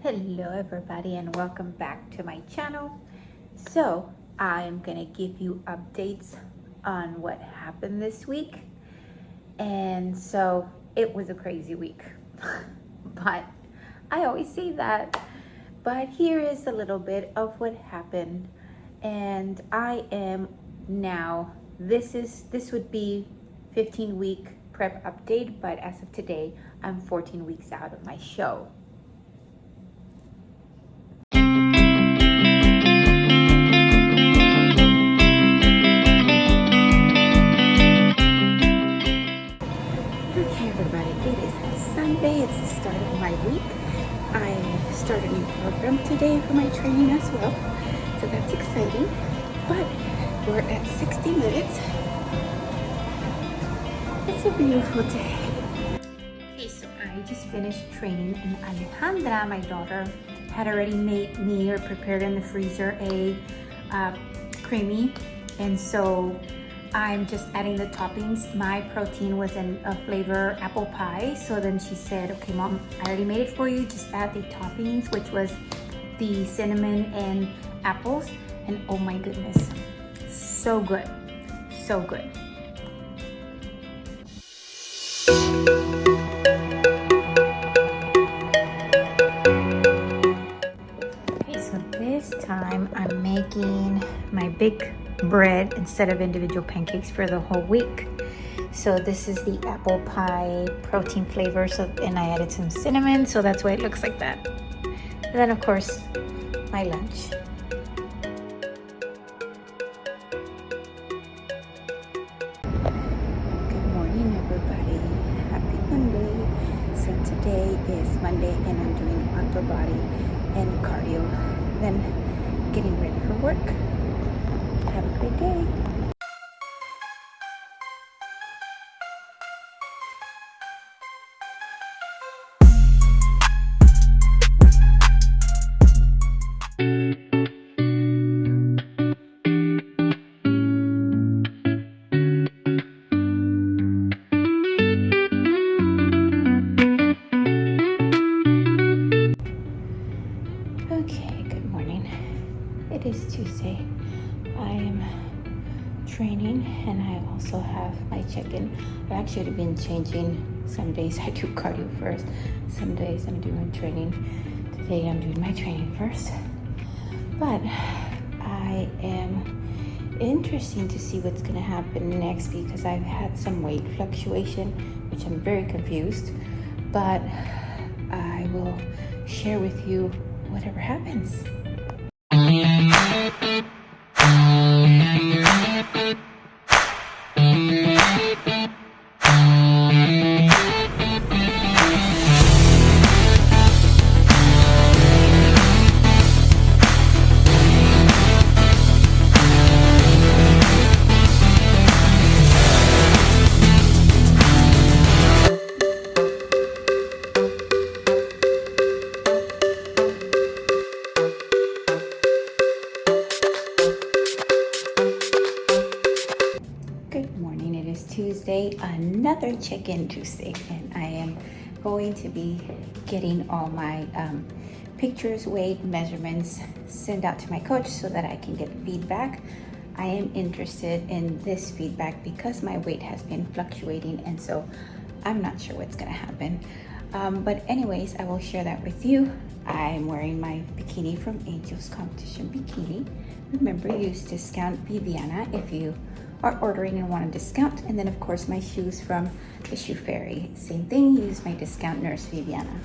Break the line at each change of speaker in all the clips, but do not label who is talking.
Hello everybody and welcome back to my channel. So I am gonna give you updates on what happened this week. And so it was a crazy week, but I always say that. But here is a little bit of what happened. And I am now, this would be 15-week prep update, but as of today, I'm 14 weeks out of my show. It's the start of my week. I started a new program today for my training as well, so that's exciting. But we're at 60 minutes. It's a beautiful day. Okay, so I just finished training, and Alejandra, my daughter, had already made me or prepared in the freezer a creamy, and so I'm just adding the toppings. My protein was in a flavor apple pie. So then she said, okay, Mom, I already made it for you. Just add the toppings, which was the cinnamon and apples. And oh my goodness, so good, so good. Okay, so this time I'm making my big bread instead of individual pancakes for the whole week. So this is the apple pie protein flavor, and I added some cinnamon, so that's why it looks like that. And then of course my lunch. Good morning everybody, happy Monday. So today is Monday and I'm doing upper body and cardio, then getting ready for work. Have a great day. Okay, good morning. It is Tuesday. I am training and I also have my check-in. I've actually been changing. Some days I do cardio first, some days I'm doing training. Today I'm doing my training first. But I am interested to see what's gonna happen next because I've had some weight fluctuation, which I'm very confused. But I will share with you whatever happens. Tuesday, another check-in Tuesday, and I am going to be getting all my pictures, weight, measurements sent out to my coach so that I can get feedback. I am interested in this feedback because my weight has been fluctuating, and so I'm not sure what's gonna happen. But anyways, I will share that with you. I'm wearing my bikini from Angel's Competition Bikini. Remember, use discount Viviana if you are ordering and want a discount. And then of course my shoes from the Shoe Fairy. Same thing, use my discount Nurseviviana.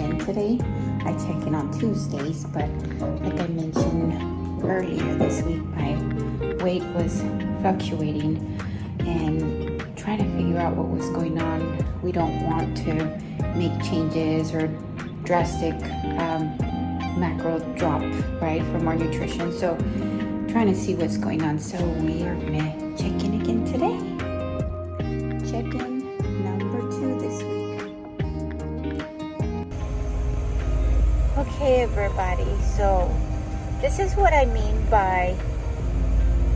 again today. I check in on Tuesdays, but like I mentioned earlier this week, my weight was fluctuating and trying to figure out what was going on. We don't want to make changes or drastic macro drop, right, from our nutrition. So trying to see what's going on. So we are gonna check in again today. Check-in number 2 this week. Okay, everybody, so this is what I mean by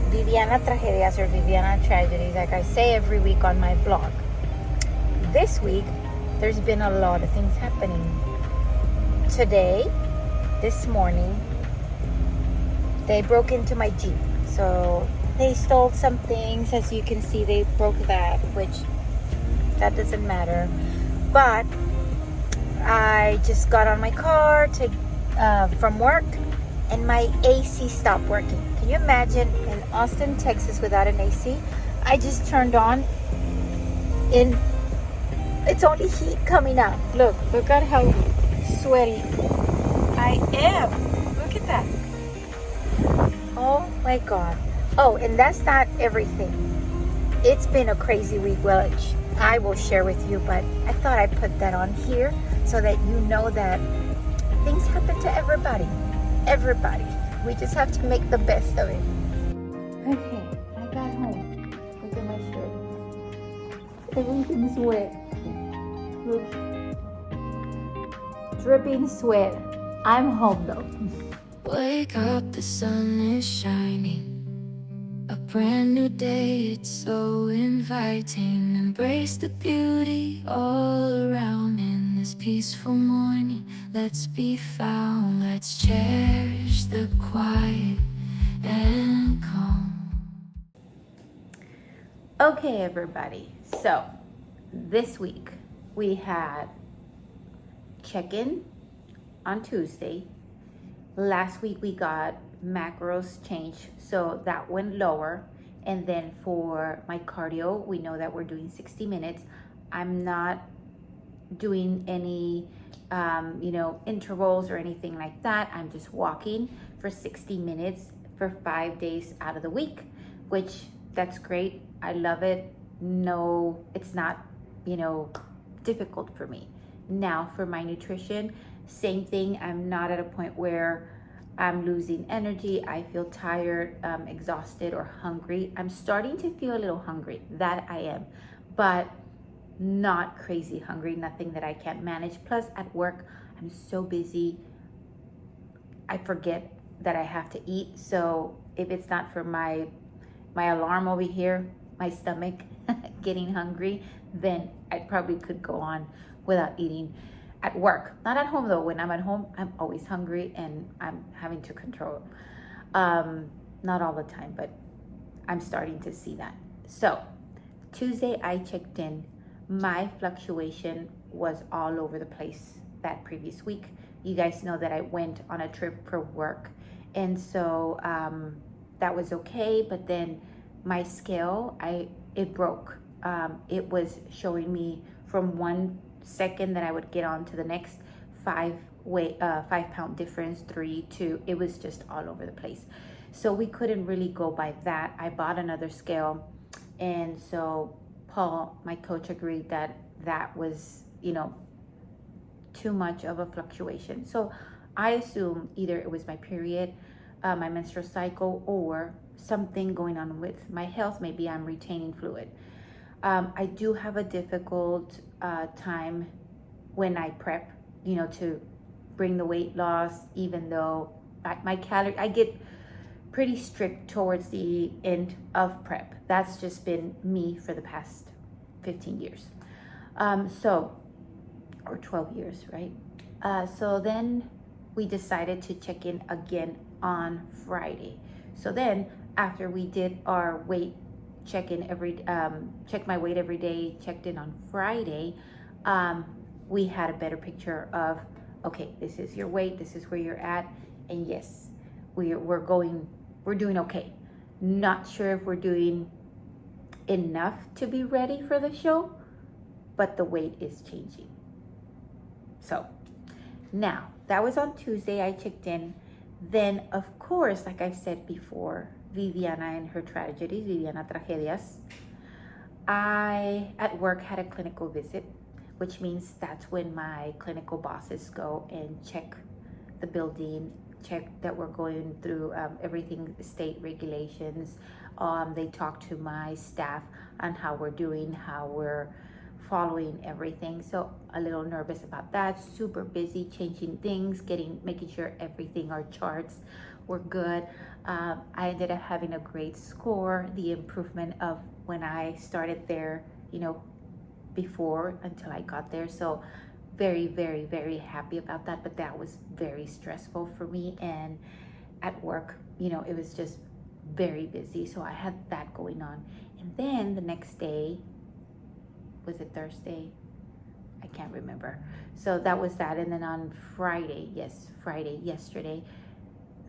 Viviana tragedias or Viviana tragedies, like I say every week on my blog. This week, there's been a lot of things happening. Today, this morning, they broke into my Jeep. So they stole some things. As you can see, they broke that, which that doesn't matter. But I just got on my car from work, and my AC stopped working. Can you imagine in Austin, Texas, without an AC? I just turned on, and it's only heat coming out. Look at how sweaty I am. Look at that. Oh my God. Oh, and that's not everything. It's been a crazy week, which I will share with you, but I thought I'd put that on here so that you know that things happen to everybody. Everybody. We just have to make the best of it. Okay, I got home. Look at my shirt. Everything's wet. Look. Dripping sweat. I'm home though.
Wake up, the sun is shining. A brand new day, it's so inviting. Embrace the beauty all around in this peaceful morning. Let's be found, let's cherish the quiet and calm.
Okay, everybody, so this week we had check-in on Tuesday. Last week we got macros changed, so that went lower. And then for my cardio, we know that we're doing 60 minutes. I'm not doing any intervals or anything like that. I'm just walking for 60 minutes for 5 days out of the week, which that's great. I love it. No, it's not difficult for me. Now for my nutrition, same thing. I'm not at a point where I'm losing energy. I feel tired, exhausted, or hungry. I'm starting to feel a little hungry. That I am, but not crazy hungry, nothing that I can't manage. Plus at work, I'm so busy, I forget that I have to eat. So if it's not for my alarm over here, my stomach getting hungry, then I probably could go on without eating at work. Not at home though. When I'm at home, I'm always hungry and I'm having to control. Not all the time, but I'm starting to see that. So Tuesday I checked in. My fluctuation was all over the place that previous week. You guys know that I went on a trip for work, and so that was okay. But then my scale, it broke. It was showing me from 1 second that I would get on to the next 5 pound difference, 3, 2. It was just all over the place. So we couldn't really go by that. I bought another scale, and so Paul, my coach, agreed that that was, too much of a fluctuation. So I assume either it was my period, my menstrual cycle, or something going on with my health. Maybe I'm retaining fluid. I do have a difficult time when I prep, to bring the weight loss, even though I get pretty strict towards the end of prep. That's just been me for the past 15 years. Or 12 years, right? So then we decided to check in again on Friday. So then after we did our weight check-in check my weight every day, checked in on Friday, we had a better picture of, okay, this is your weight, this is where you're at, and yes, we're doing okay. Not sure if we're doing enough to be ready for the show, but the weight is changing. So Now, that was on Tuesday. I checked in. Then, of course, like I've said before, Viviana and her tragedies, Viviana Tragedias. I, at work, had a clinical visit, which means that's when my clinical bosses go and check the building, check that we're going through everything, state regulations. They talk to my staff on how we're doing, how we're following everything. So a little nervous about that. Super busy changing things, making sure everything, our charts were good. I ended up having a great score. The improvement of when I started there, before until I got there. So very, very, very happy about that. But that was very stressful for me. And at work, it was just very busy. So I had that going on. And then the next day, was it Thursday? I can't remember. So that was that. And then on Friday, yesterday,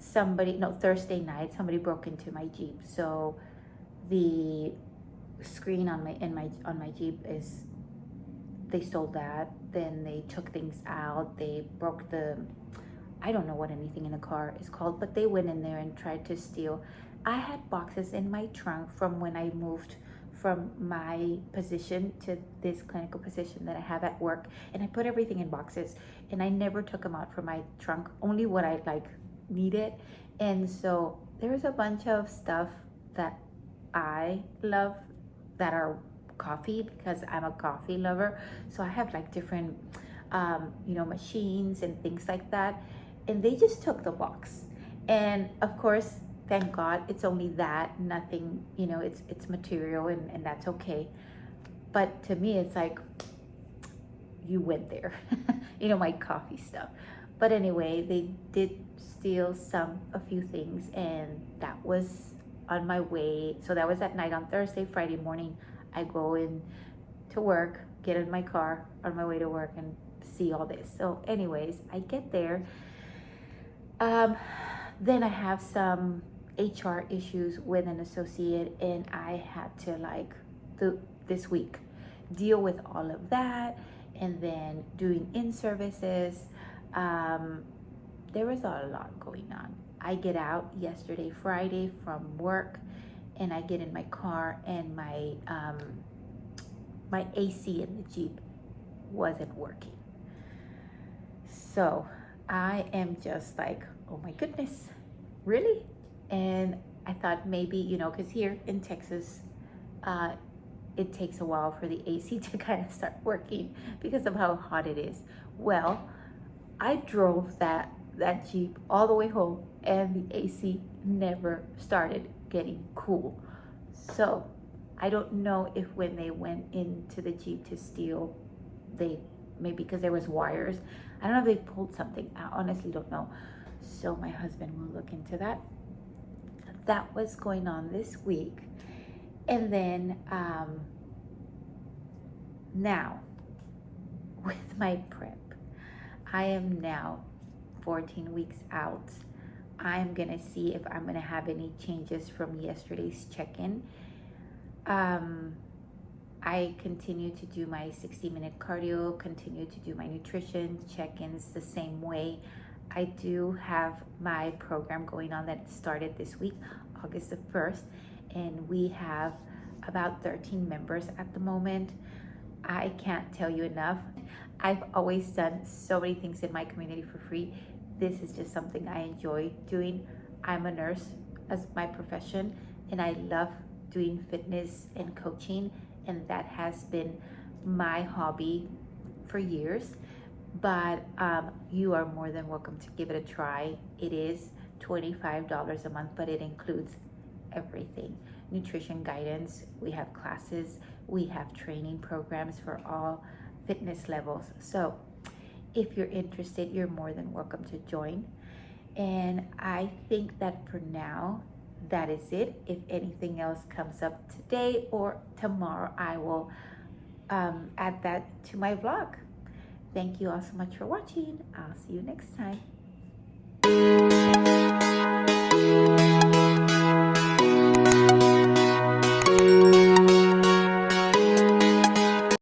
Thursday night, somebody broke into my Jeep. So the screen on my Jeep they stole that. Then they took things out. They broke I don't know what anything in the car is called, but they went in there and tried to steal. I had boxes in my trunk from when I moved from my position to this clinical position that I have at work, and I put everything in boxes, and I never took them out from my trunk, only what I needed. And so there's a bunch of stuff that I love that are coffee, because I'm a coffee lover. So I have different machines and things like that, and they just took the box. And of course, thank God, it's only that, nothing, it's material, and that's okay. But to me, it's you went there, my coffee stuff. But anyway, they did steal a few things, and that was on my way. So that was at night on Thursday. Friday morning, I go in to work, get in my car on my way to work, and see all this. So anyways, I get there. Then I have some HR issues with an associate, and I had to this week deal with all of that, and then doing in-services. There was a lot going on. I get out yesterday, Friday, from work, and I get in my car, and my AC in the Jeep wasn't working. So I am just oh my goodness, really? And I thought maybe, because here in Texas, it takes a while for the AC to kind of start working because of how hot it is. Well, I drove that Jeep all the way home, and the AC never started getting cool. So I don't know if when they went into the Jeep to steal, maybe because there was wires. I don't know if they pulled something. I honestly don't know. So my husband will look into that. That was going on this week. And then now, with my prep, I am now 14 weeks out. I'm gonna see if I'm gonna have any changes from yesterday's check-in. I continue to do my 60-minute cardio, continue to do my nutrition check-ins the same way. I do have my program going on that started this week, August the 1st, and we have about 13 members at the moment. I can't tell you enough. I've always done so many things in my community for free. This is just something I enjoy doing. I'm a nurse as my profession, and I love doing fitness and coaching, and that has been my hobby for years. But you are more than welcome to give it a try. It is $25 a month, but it includes everything. Nutrition guidance, we have classes, we have training programs for all fitness levels. So if you're interested, you're more than welcome to join. And I think that for now, that is it. If anything else comes up today or tomorrow, I will add that to my vlog. Thank you all so much for watching. I'll see you next time.